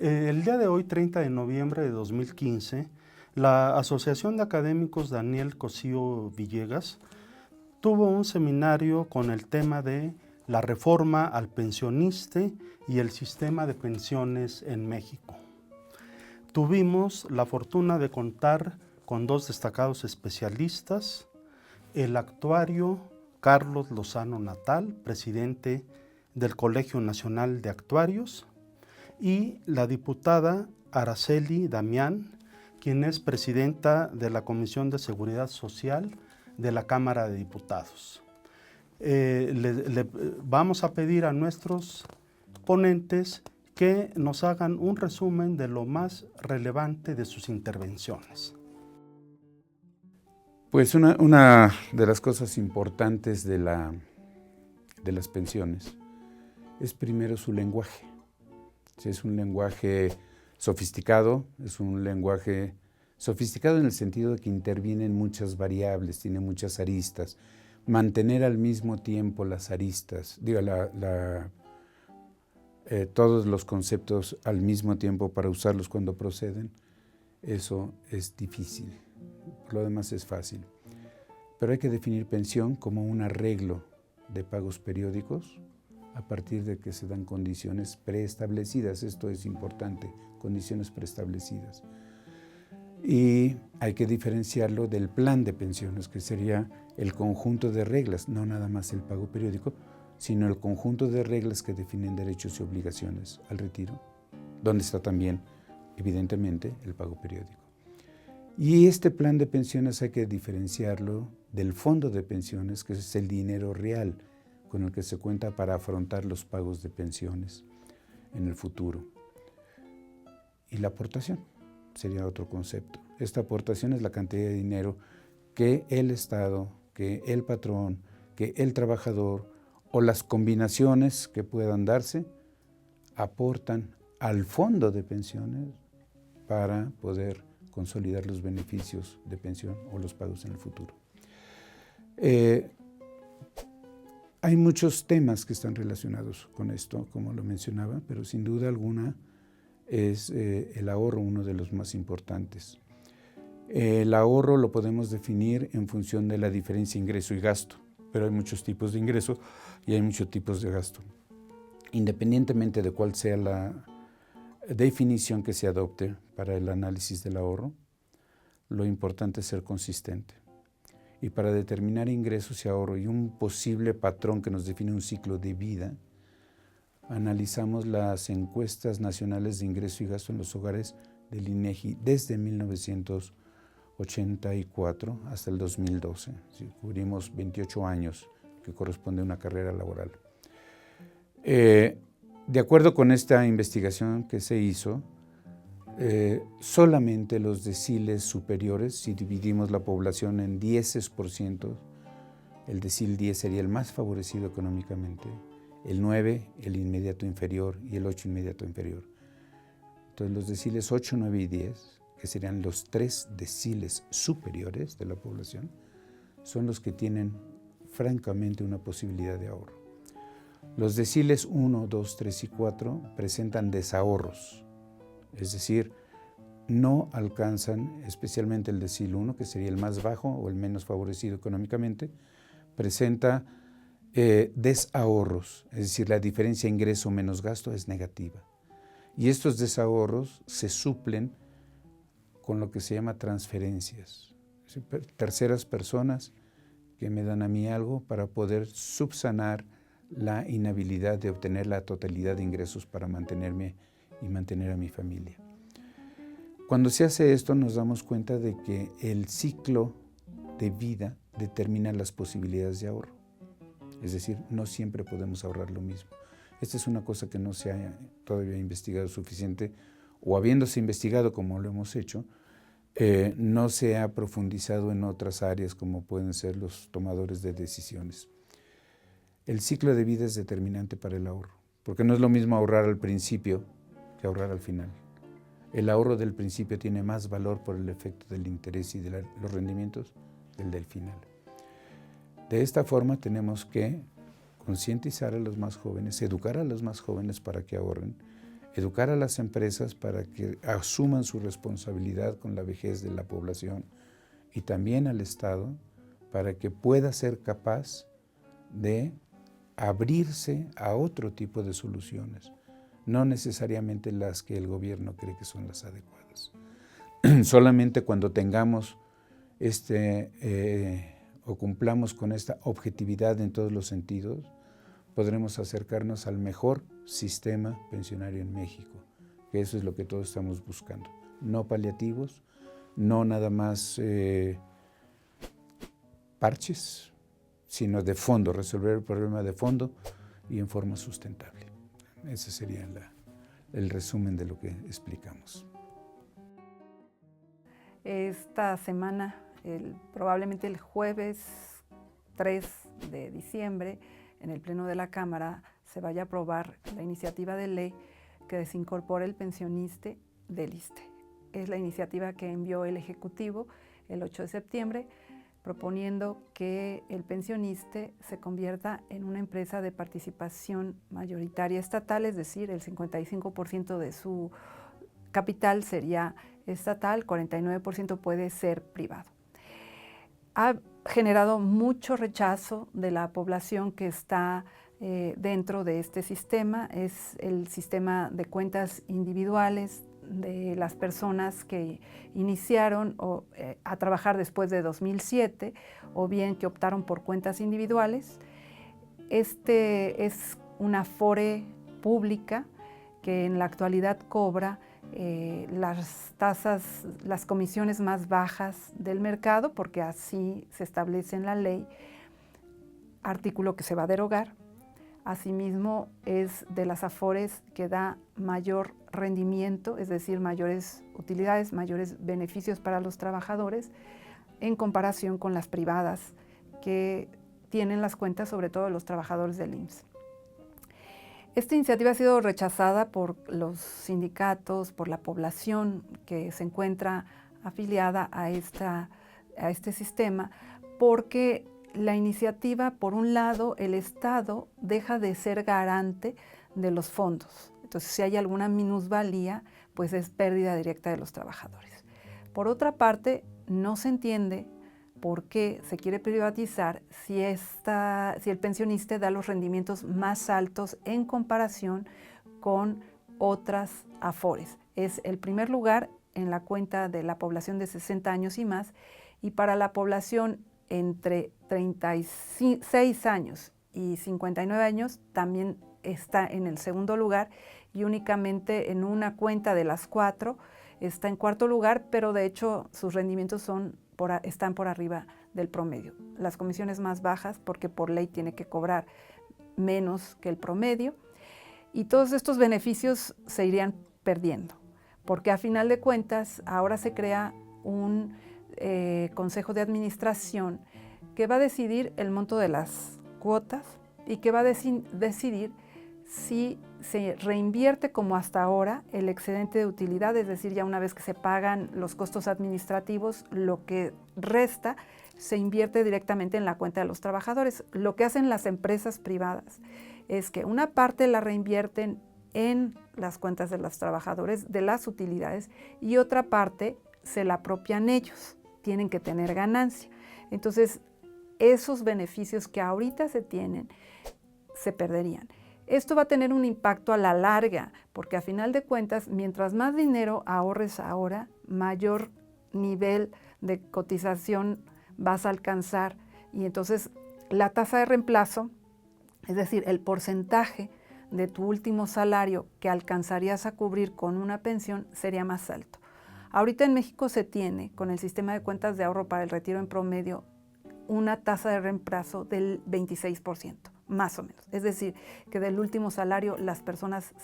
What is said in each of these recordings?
El día de hoy, 30 de noviembre de 2015, la Asociación de Académicos Daniel Cosío Villegas tuvo un seminario con el tema de la reforma al pensionista y el sistema de pensiones en México. Tuvimos la fortuna de contar con dos destacados especialistas, el actuario Carlos Lozano Natal, presidente del Colegio Nacional de Actuarios, y la diputada Araceli Damián, quien es presidenta de la Comisión de Seguridad Social de la Cámara de Diputados. Vamos a pedir a nuestros ponentes que nos hagan un resumen de lo más relevante de sus intervenciones. Pues una de las cosas importantes de las pensiones es primero su lenguaje. Es un lenguaje sofisticado, es un lenguaje sofisticado en el sentido de que intervienen muchas variables, tiene muchas aristas. Mantener al mismo tiempo las aristas, todos los conceptos al mismo tiempo para usarlos cuando proceden, eso es difícil. Por lo demás es fácil. Pero hay que definir pensión como un arreglo de pagos periódicos a partir de que se dan condiciones preestablecidas. Esto es importante, condiciones preestablecidas. Y hay que diferenciarlo del plan de pensiones, que sería el conjunto de reglas, no nada más el pago periódico, sino el conjunto de reglas que definen derechos y obligaciones al retiro, donde está también, evidentemente, el pago periódico. Y este plan de pensiones hay que diferenciarlo del fondo de pensiones, que es el dinero real con el que se cuenta para afrontar los pagos de pensiones en el futuro. Y la aportación sería otro concepto. Esta aportación es la cantidad de dinero que el Estado, que el patrón, que el trabajador o las combinaciones que puedan darse aportan al fondo de pensiones para poder consolidar los beneficios de pensión o los pagos en el futuro. Hay muchos temas que están relacionados con esto, como lo mencionaba, pero sin duda alguna es el ahorro uno de los más importantes. El ahorro lo podemos definir en función de la diferencia ingreso y gasto, pero hay muchos tipos de ingreso y hay muchos tipos de gasto. Independientemente de cuál sea la definición que se adopte para el análisis del ahorro, lo importante es ser consistente. Y para determinar ingresos y ahorro y un posible patrón que nos define un ciclo de vida, analizamos las encuestas nacionales de ingreso y gasto en los hogares del INEGI desde 1984 hasta el 2012. Cubrimos 28 años, que corresponde a una carrera laboral. De acuerdo con esta investigación que se hizo, solamente los deciles superiores, si dividimos la población en 10%, el decil 10 sería el más favorecido económicamente, el 9 el inmediato inferior y el 8 inmediato inferior. Entonces los deciles 8, 9 y 10, que serían los 3 deciles superiores de la población, son los que tienen francamente una posibilidad de ahorro. Los deciles 1, 2, 3 y 4 presentan desahorros, es decir, no alcanzan, especialmente el decil 1, que sería el más bajo o el menos favorecido económicamente, presenta desahorros, es decir, la diferencia ingreso menos gasto es negativa. Y estos desahorros se suplen con lo que se llama transferencias, terceras personas que me dan a mí algo para poder subsanar la inhabilidad de obtener la totalidad de ingresos para mantenerme y mantener a mi familia. Cuando se hace esto nos damos cuenta de que el ciclo de vida determina las posibilidades de ahorro. Es decir, no siempre podemos ahorrar lo mismo. Esta es una cosa que no se ha todavía investigado suficiente, o habiéndose investigado como lo hemos hecho, no se ha profundizado en otras áreas como pueden ser los tomadores de decisiones. El ciclo de vida es determinante para el ahorro, porque no es lo mismo ahorrar al principio que ahorrar al final. El ahorro del principio tiene más valor por el efecto del interés y de los rendimientos que el del final. De esta forma tenemos que concientizar a los más jóvenes, educar a los más jóvenes para que ahorren, educar a las empresas para que asuman su responsabilidad con la vejez de la población y también al Estado para que pueda ser capaz de abrirse a otro tipo de soluciones, no necesariamente las que el gobierno cree que son las adecuadas. Solamente cuando tengamos o cumplamos con esta objetividad en todos los sentidos, podremos acercarnos al mejor sistema pensionario en México, que eso es lo que todos estamos buscando. No paliativos, no nada más parches, sino de fondo, resolver el problema de fondo y en forma sustentable. Ese sería el resumen de lo que explicamos. Esta semana, probablemente el jueves 3 de diciembre, en el Pleno de la Cámara se vaya a aprobar la iniciativa de ley que desincorpora el pensionista del ISSSTE. Es la iniciativa que envió el Ejecutivo el 8 de septiembre, proponiendo que el pensionista se convierta en una empresa de participación mayoritaria estatal, es decir, el 55% de su capital sería estatal, 49% puede ser privado. Ha generado mucho rechazo de la población que está dentro de este sistema. Es el sistema de cuentas individuales de las personas que iniciaron a trabajar después de 2007 o bien que optaron por cuentas individuales. Este es una afore pública que en la actualidad cobra las tasas, las comisiones más bajas del mercado, porque así se establece en la ley, artículo que se va a derogar. Asimismo, es de las afores que da mayor rendimiento, es decir, mayores utilidades, mayores beneficios para los trabajadores, en comparación con las privadas que tienen las cuentas, sobre todo los trabajadores del IMSS. Esta iniciativa ha sido rechazada por los sindicatos, por la población que se encuentra afiliada a este sistema, porque la iniciativa, por un lado, el Estado deja de ser garante de los fondos. Entonces, si hay alguna minusvalía, pues es pérdida directa de los trabajadores. Por otra parte, no se entiende por qué se quiere privatizar si el pensionista da los rendimientos más altos en comparación con otras afores. Es el primer lugar en la cuenta de la población de 60 años y más, y para la población entre 36 años y 59 años también está en el segundo lugar, y únicamente en una cuenta de las 4 está en cuarto lugar, pero de hecho sus rendimientos están por arriba del promedio. Las comisiones más bajas porque por ley tiene que cobrar menos que el promedio, y todos estos beneficios se irían perdiendo, porque a final de cuentas ahora se crea un consejo de administración que va a decidir el monto de las cuotas y que va a decidir si se reinvierte como hasta ahora el excedente de utilidad, es decir, ya una vez que se pagan los costos administrativos, lo que resta se invierte directamente en la cuenta de los trabajadores. Lo que hacen las empresas privadas es que una parte la reinvierten en las cuentas de los trabajadores, de las utilidades, y otra parte se la apropian ellos, tienen que tener ganancia. Entonces, esos beneficios que ahorita se tienen, se perderían. Esto va a tener un impacto a la larga, porque a final de cuentas, mientras más dinero ahorres ahora, mayor nivel de cotización vas a alcanzar, y entonces la tasa de reemplazo, es decir, el porcentaje de tu último salario que alcanzarías a cubrir con una pensión sería más alto. Ahorita en México se tiene, con el sistema de cuentas de ahorro para el retiro en promedio, una tasa de reemplazo del 26%, más o menos. Es decir, que del último salario las personas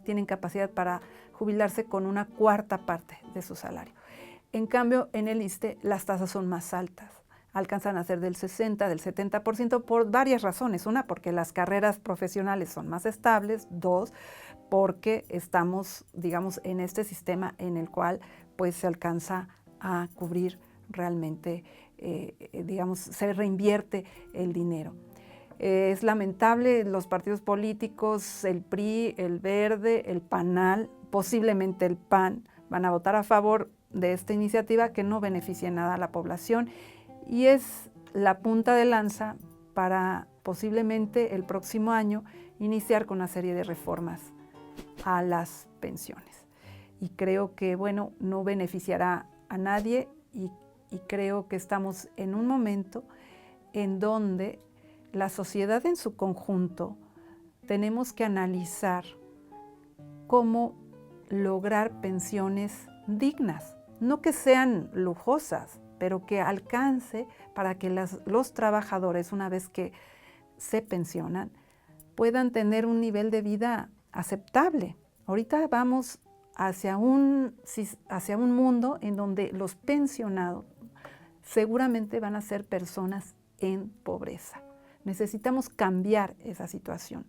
tienen capacidad para jubilarse con una cuarta parte de su salario. En cambio, en el ISSSTE las tasas son más altas. Alcanzan a ser del 60, del 70% por varias razones. Una, porque las carreras profesionales son más estables. Dos, porque estamos, digamos, en este sistema en el cual pues se alcanza a cubrir realmente, digamos, se reinvierte el dinero. Es lamentable, los partidos políticos, el PRI, el Verde, el PANAL, posiblemente el PAN, van a votar a favor de esta iniciativa que no beneficia en nada a la población y es la punta de lanza para posiblemente el próximo año iniciar con una serie de reformas a las pensiones. Y creo que, bueno, no beneficiará a nadie y creo que estamos en un momento en donde la sociedad en su conjunto tenemos que analizar cómo lograr pensiones dignas, no que sean lujosas, pero que alcance para que los trabajadores, una vez que se pensionan, puedan tener un nivel de vida aceptable. Ahorita vamos hacia un mundo en donde los pensionados seguramente van a ser personas en pobreza. Necesitamos cambiar esa situación.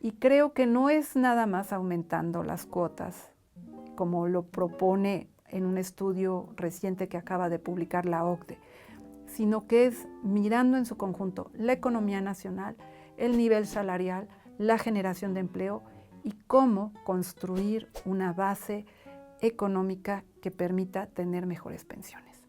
Y creo que no es nada más aumentando las cuotas, como lo propone en un estudio reciente que acaba de publicar la OCDE, sino que es mirando en su conjunto la economía nacional, el nivel salarial, la generación de empleo y cómo construir una base económica que permita tener mejores pensiones.